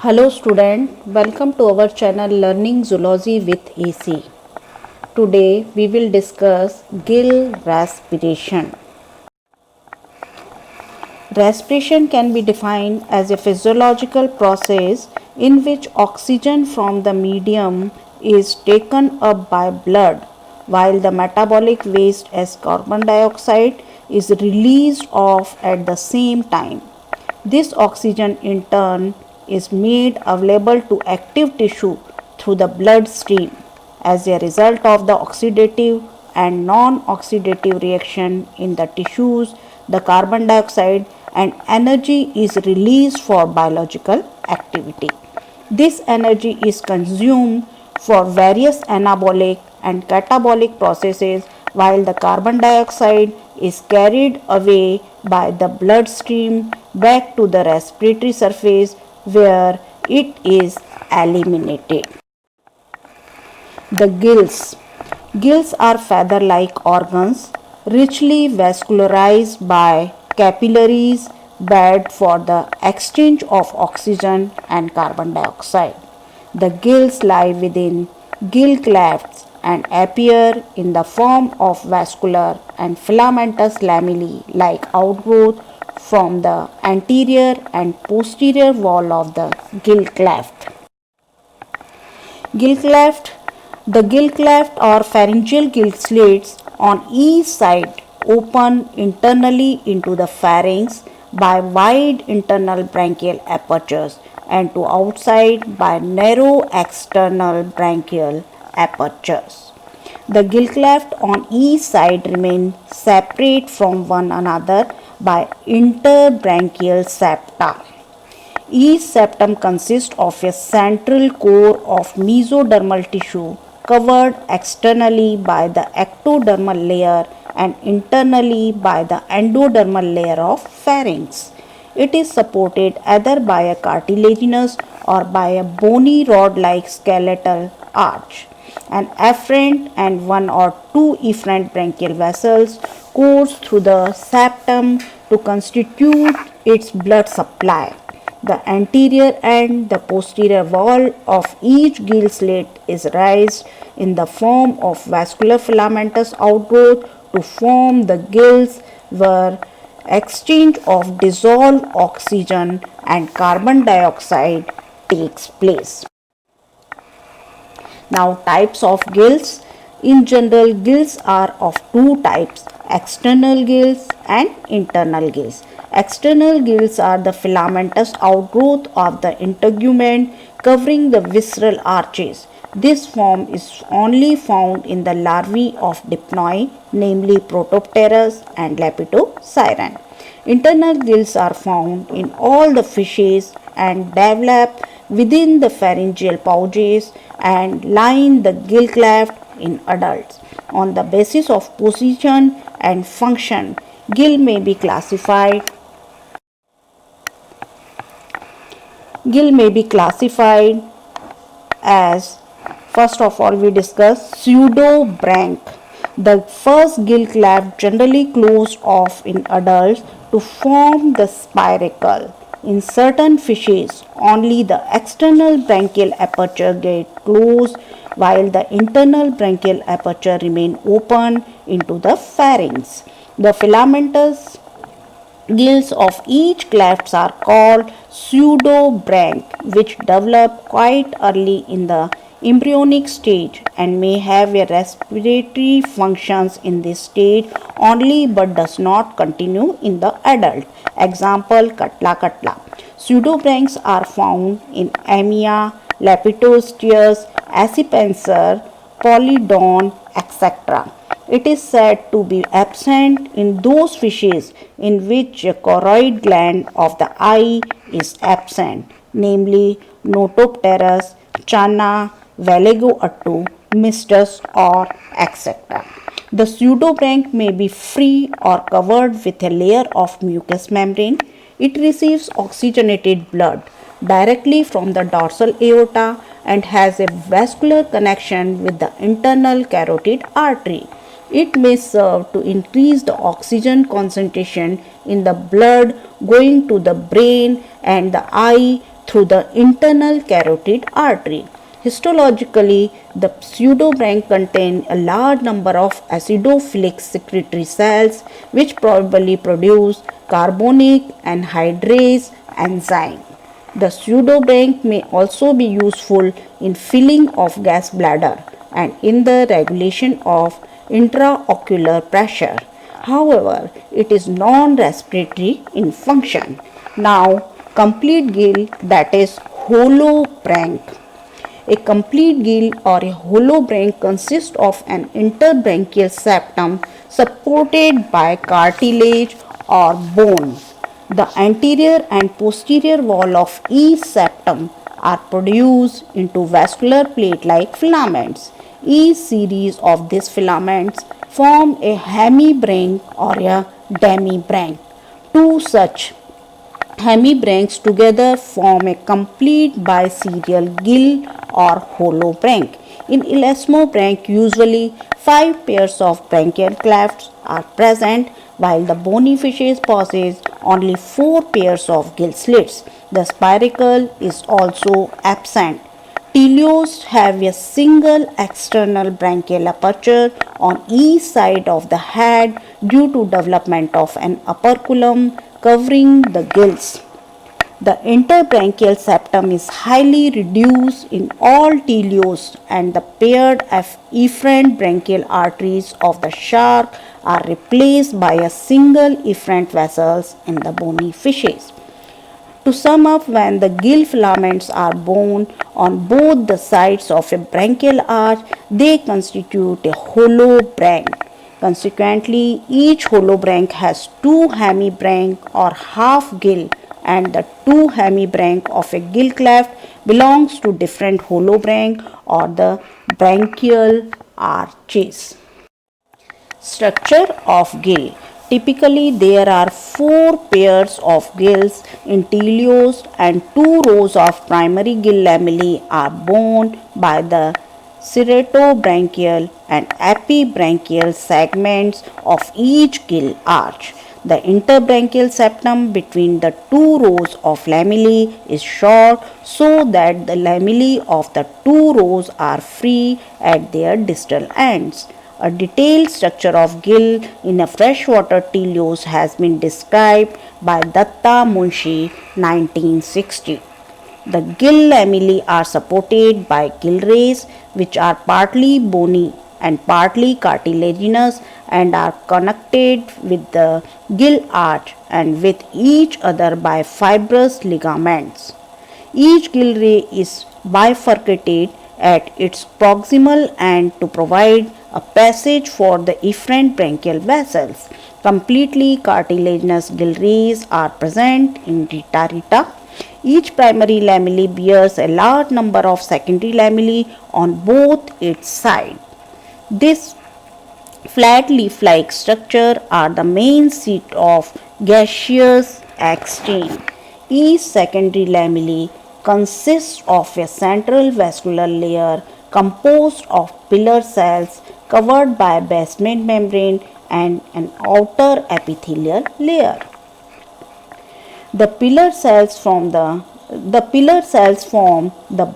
Hello student, welcome to our channel Learning Zoology with AC. Today we will discuss gill respiration. Respiration can be defined as a physiological process in which oxygen from the medium is taken up by blood while the metabolic waste as carbon dioxide is released off at the same time. This oxygen in turn is made available to active tissue through the bloodstream. As a result of the oxidative and non-oxidative reaction in the tissues, the carbon dioxide and energy is released for biological activity. This energy is consumed for various anabolic and catabolic processes while the carbon dioxide is carried away by the bloodstream back to the respiratory surface where it is eliminated. The gills. Gills are feather-like organs richly vascularized by capillaries bed for the exchange of oxygen and carbon dioxide. The gills lie within gill clefts and appear in the form of vascular and filamentous lamellae like outgrowth from the anterior and posterior wall of the gill cleft. Gill cleft. The gill cleft or pharyngeal gill slits on each side open internally into the pharynx by wide internal branchial apertures and to outside by narrow external branchial apertures. The gill cleft on each side remain separate from one another by interbranchial septa. Each septum consists of a central core of mesodermal tissue covered externally by the ectodermal layer and internally by the endodermal layer of pharynx. It is supported either by a cartilaginous or by a bony rod-like skeletal arch. An afferent and one or two efferent branchial vessels course through the septum to constitute its blood supply. The anterior and the posterior wall of each gill slit is raised in the form of vascular filamentous outgrowth to form the gills where exchange of dissolved oxygen and carbon dioxide takes place. Now, types of gills. In general, gills are of two types, external gills and internal gills. External gills are the filamentous outgrowth of the integument covering the visceral arches. This form is only found in the larvae of dipnoi, namely Protopterus and Lepidosiren. Internal gills are found in all the fishes and develop within the pharyngeal pouches and line the gill cleft in adults. On the basis of position and function, gill may be classified as, first of all, we discuss pseudobranch. The first gill cleft generally closed off in adults to form the spiracle. In certain fishes, only the external branchial aperture get closed while the internal branchial aperture remain open into the pharynx. The filamentous gills of each clefts are called pseudobranch, which develop quite early in the embryonic stage and may have a respiratory functions in this stage only but does not continue in the adult. Example, Catla catla. Pseudobranchs are found in Amia, Lepidosteius, Accipenser, Polydon, etc. It is said to be absent in those fishes in which a choroid gland of the eye is absent, namely Notopterus, Channa, Valegoatu, Mistus, or etc. The pseudobranch may be free or covered with a layer of mucous membrane. It receives oxygenated blood directly from the dorsal aorta and has a vascular connection with the internal carotid artery. It may serve to increase the oxygen concentration in the blood going to the brain and the eye through the internal carotid artery. Histologically, the pseudobranch contain a large number of acidophilic secretory cells which probably produce carbonic anhydrase enzyme. The pseudobranch may also be useful in filling of gas bladder and in the regulation of intraocular pressure. However, it is non-respiratory in function. Now, complete gill, that is holobranch. A complete gill or a holobranch consists of an interbranchial septum supported by cartilage or bone. The anterior and posterior wall of each septum are produced into vascular plate-like filaments. Each series of these filaments form a hemibranch or a demibranch. Two such hemibranchs together form a complete biserial gill or holobranch. In elasmobranch, usually 5 pairs of branchial clefts are present, while the bony fishes possess only 4 pairs of gill slits. The spiracle is also absent. Teleosts have a single external branchial aperture on each side of the head due to development of an operculum covering the gills. The interbranchial septum is highly reduced in all teleosts and the paired efferent branchial arteries of the shark are replaced by a single efferent vessels in the bony fishes. To sum up, when the gill filaments are borne on both the sides of a branchial arch, they constitute a holobranch. Consequently, each holobranch has 2 hemibranch or half gill, and the 2 hemibranch of a gill cleft belongs to different holobranch or the branchial arches. Structure of gill. Typically, there are 4 pairs of gills in teleost and 2 rows of primary gill lamellae are borne by the ceratobranchial and epibranchial segments of each gill arch. The interbranchial septum between the 2 rows of lamellae is short so that the lamellae of the 2 rows are free at their distal ends. A detailed structure of gill in a freshwater teleost has been described by Datta Munshi 1960. The gill lamellae are supported by gill rays which are partly bony and partly cartilaginous and are connected with the gill arch and with each other by fibrous ligaments. Each gill ray is bifurcated at its proximal end to provide a passage for the efferent branchial vessels. Completely cartilaginous gill rays are present in Rhytarita. Each primary lamellae bears a large number of secondary lamellae on both its sides. This flat leaf-like structure are the main seat of gaseous exchange. Each secondary lamellae consists of a central vascular layer composed of pillar cells covered by a basement membrane and an outer epithelial layer. The pillar cells form the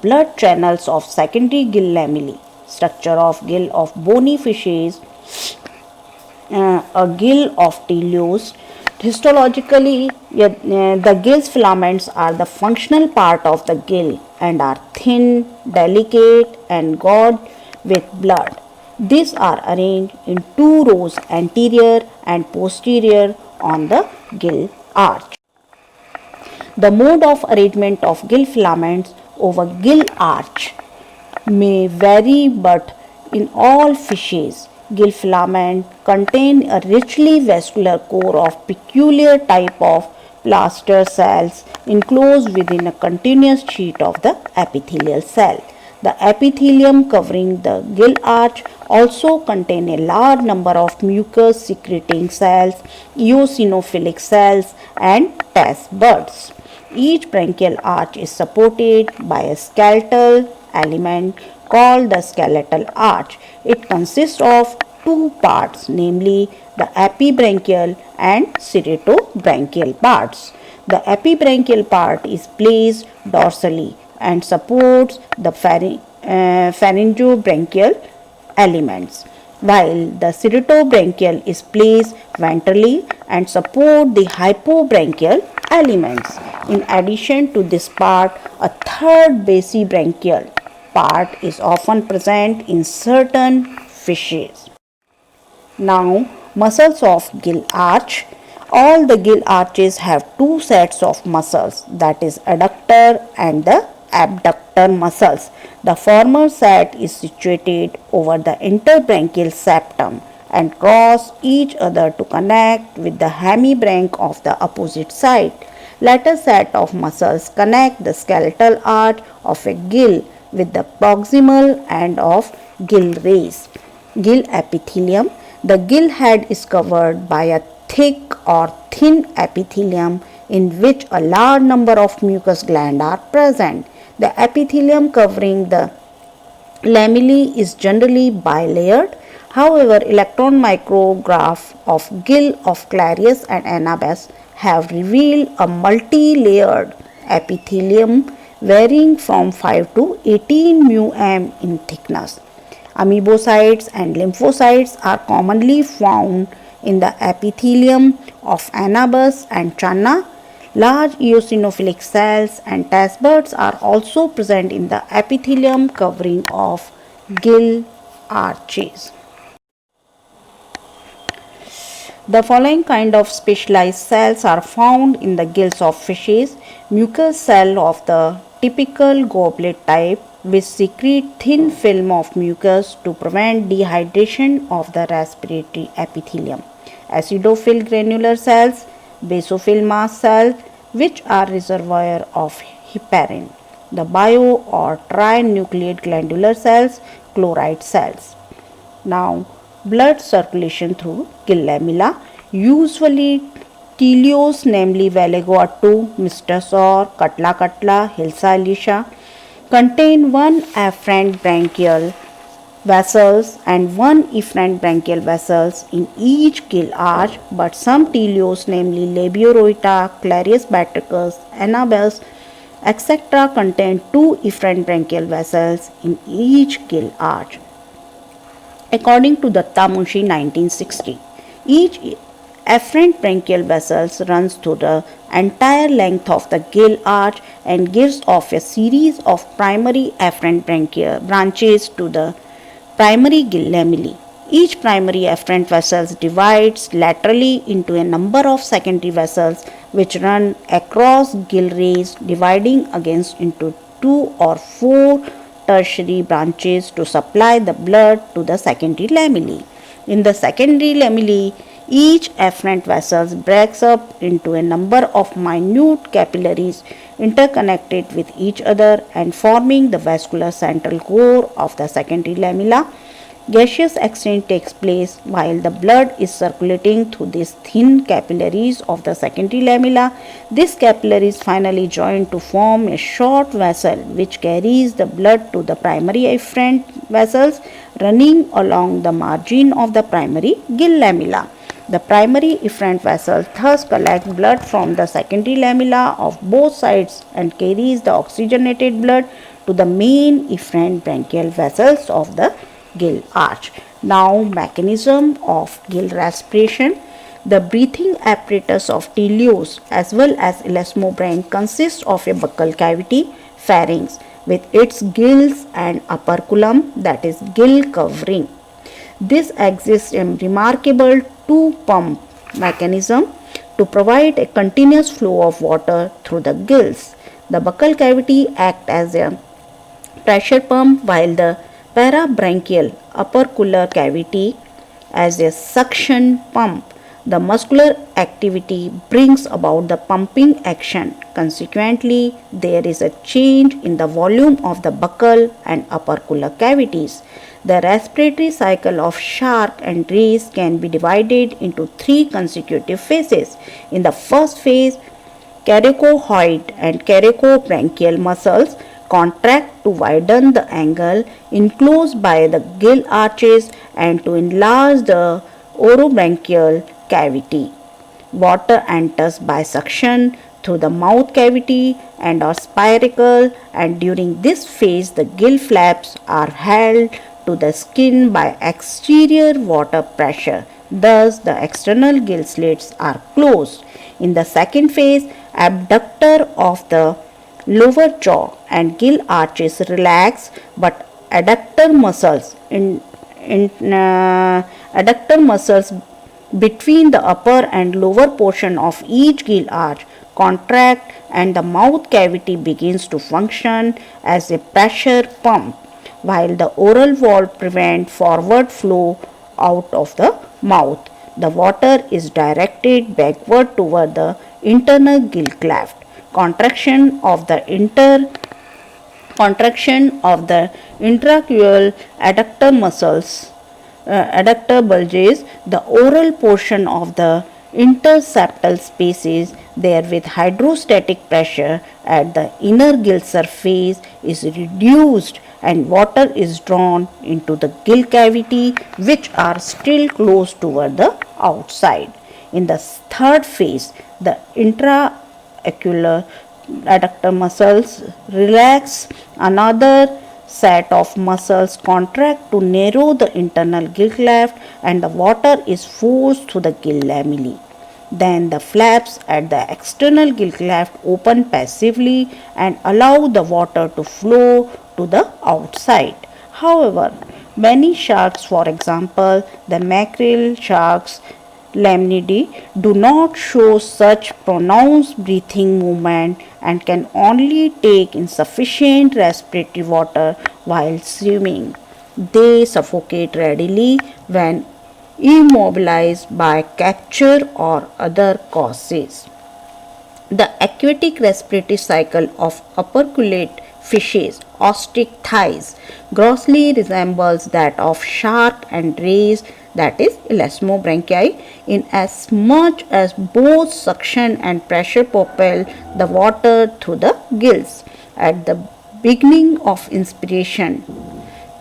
blood channels of secondary gill lamellae. Structure of gill of bony fishes, a gill of teleost. Histologically, the gill's filaments are the functional part of the gill and are thin, delicate and gorged with blood. These are arranged in 2 rows anterior and posterior on the gill arch. The mode of arrangement of gill filaments over gill arch may vary, but in all fishes, gill filament contain a richly vascular core of peculiar type of plaster cells enclosed within a continuous sheet of the epithelial cell. The epithelium covering the gill arch also contain a large number of mucus secreting cells, eosinophilic cells and taste buds. Each branchial arch is supported by a skeletal element called the skeletal arch. It consists of 2 parts, namely the epibranchial and ceratobranchial parts. The epibranchial part is placed dorsally and supports the pharyngobranchial elements, while the cerebrovranchial is placed ventrally and support the hypobranchial elements. In addition to this part, a third basibranchial part is often present in certain fishes. Now, muscles of gill arch. All the gill arches have two sets of muscles, that is adductor and the abductor muscles. The former set is situated over the interbranchial septum and cross each other to connect with the hemibranch of the opposite side. Latter set of muscles connect the skeletal arch of a gill with the proximal end of gill rays. Gill epithelium. The gill head is covered by a thick or thin epithelium in which a large number of mucous glands are present. The epithelium covering the lamellae is generally bilayered. However, electron micrograph of gill of Clarius and Anabas have revealed a multi-layered epithelium varying from 5 to 18 μm in thickness. Amoebocytes and lymphocytes are commonly found in the epithelium of Anabas and Channa. Large eosinophilic cells and test buds are also present in the epithelium covering of gill arches. The following kind of specialized cells are found in the gills of fishes. Mucous cell of the typical goblet type, which secrete thin film of mucus to prevent dehydration of the respiratory epithelium. Acidophil granular cells, basophil mast cells, which are reservoir of heparin. The bio or trinucleate glandular cells, chloride cells. Now, blood circulation through gill lamella. Usually teleos, namely Valigo-Attu, Mystasaur, Katla, Hilsa elisha, contain one afferent branchial vessels and one efferent branchial vessels in each gill arch, but some teleos, namely Labiorota, Clarius batrachus, Anabas, etc., contain two efferent branchial vessels in each gill arch. According to Datta Munshi 1960, each afferent branchial vessels runs through the entire length of the gill arch and gives off a series of primary afferent branches to the primary gill lamellae. Each primary afferent vessel divides laterally into a number of secondary vessels which run across gill rays, dividing against into 2 or 4 tertiary branches to supply the blood to the secondary lamellae. In the secondary lamellae, each afferent vessel breaks up into a number of minute capillaries interconnected with each other and forming the vascular central core of the secondary lamella. Gaseous exchange takes place while the blood is circulating through these thin capillaries of the secondary lamella. These capillaries finally join to form a short vessel which carries the blood to the primary afferent vessels running along the margin of the primary gill lamella. The primary efferent vessels thus collect blood from the secondary lamella of both sides and carries the oxygenated blood to the main efferent branchial vessels of the gill arch. Now, mechanism of gill respiration. The breathing apparatus of teleos as well as elasmobranch consists of a buccal cavity, pharynx, with its gills and operculum, that is gill covering. This exists in remarkable two-pump mechanism to provide a continuous flow of water through the gills. The buccal cavity acts as a pressure pump while the parabranchial opercular cavity as a suction pump. The muscular activity brings about the pumping action. Consequently, there is a change in the volume of the buccal and opercular cavities. The respiratory cycle of shark and rays can be divided into 3 consecutive phases. In the first phase, coracoid and coracobranchial muscles contract to widen the angle enclosed by the gill arches and to enlarge the orobranchial cavity. Water enters by suction through the mouth cavity and are spherical, and during this phase the gill flaps are held to the skin by exterior water pressure. Thus, the external gill slits are closed. In the second phase, abductor of the lower jaw and gill arches relax, but adductor muscles between the upper and lower portion of each gill arch contract, and the mouth cavity begins to function as a pressure pump, while the oral valve prevents forward flow out of the mouth. The water is directed backward toward the internal gill cleft. Contraction of the intraocular adductor muscles, adductor bulges the oral portion of the interseptal spaces. There, with hydrostatic pressure at the inner gill surface is reduced and water is drawn into the gill cavity, which are still closed toward the outside. In the third phase, the intraocular adductor muscles relax. Another set of muscles contract to narrow the internal gill cleft, and the water is forced through the gill lamellae. Then the flaps at the external gill cleft open passively and allow the water to flow to the outside. However, many sharks, for example, the mackerel sharks, Lamnidae, do not show such pronounced breathing movement and can only take in sufficient respiratory water while swimming. They suffocate readily when immobilized by capture or other causes. The aquatic respiratory cycle of operculate fishes, ostrich thighs, grossly resembles that of shark and rays, that is elasmobranchi, in as much as both suction and pressure propel the water through the gills. At the beginning of inspiration,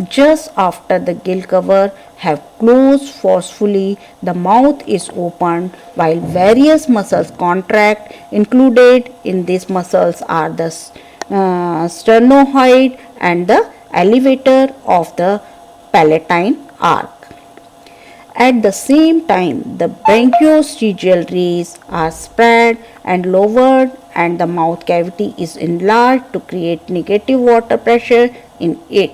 just after the gill cover have closed forcefully, the mouth is opened while various muscles contract. Included in these muscles are the sternohyoid and the elevator of the palatine arc. At the same time, the branchiostegial rays are spread and lowered, and the mouth cavity is enlarged to create negative water pressure in it.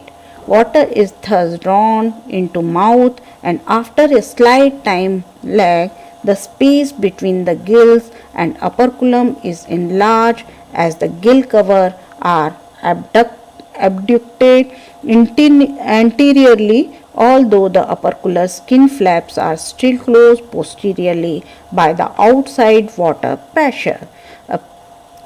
Water is thus drawn into mouth, and after a slight time lag, the space between the gills and operculum is enlarged as the gill cover are abducted anteriorly, although the opercular skin flaps are still closed posteriorly by the outside water pressure. A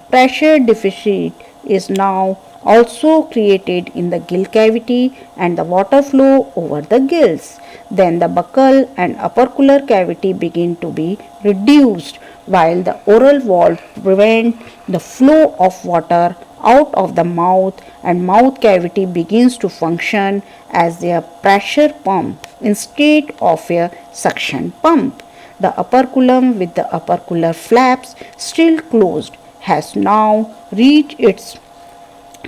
pressure deficit is now also created in the gill cavity and the water flow over the gills. Then the buccal and opercular cavity begin to be reduced, while the oral valve prevent the flow of water out of the mouth, and mouth cavity begins to function as a pressure pump instead of a suction pump. The operculum, with the opercular flaps still closed, has now reached its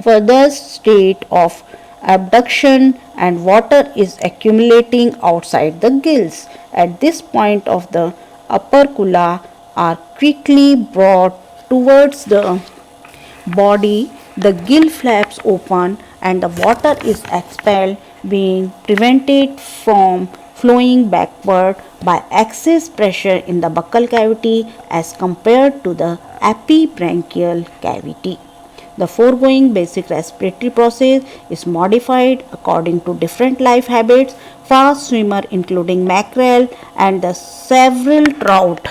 furthest state of abduction, and water is accumulating outside the gills. At this point of the opercula are quickly brought towards the body, the gill flaps open and the water is expelled, being prevented from flowing backward by excess pressure in the buccal cavity as compared to the epibranchial cavity. The foregoing basic respiratory process is modified according to different life habits. Fast swimmer, including mackerel and the several trout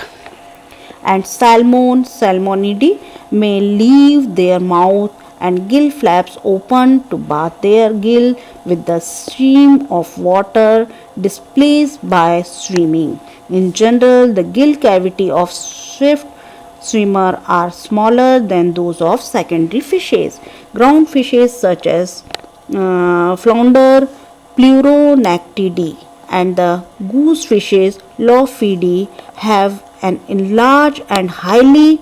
and salmonidae, may leave their mouth and gill flaps open to bathe their gill with the stream of water displaced by swimming. In general, the gill cavity of swift swimmer are smaller than those of secondary fishes. Ground fishes such as flounder, Pleuronectidae, and the goose fishes Lophidae have an enlarged and highly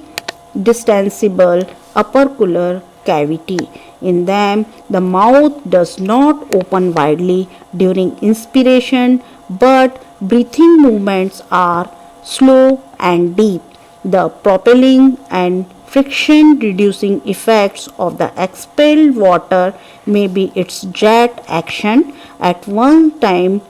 distensible opercular cavity. In them, the mouth does not open widely during inspiration, but breathing movements are slow and deep. The propelling and friction reducing effects of the expelled water may be its jet action at one time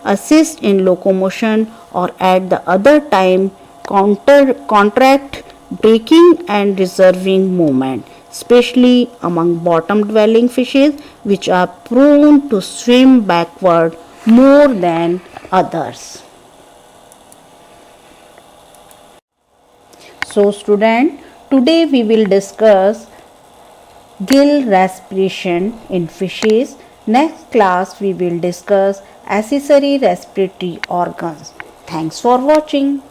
assist in locomotion or at the other time contract braking and reserving movement, especially among bottom dwelling fishes which are prone to swim backward more than others. So student, today we will discuss gill respiration in fishes. Next class we will discuss accessory respiratory organs. Thanks for watching.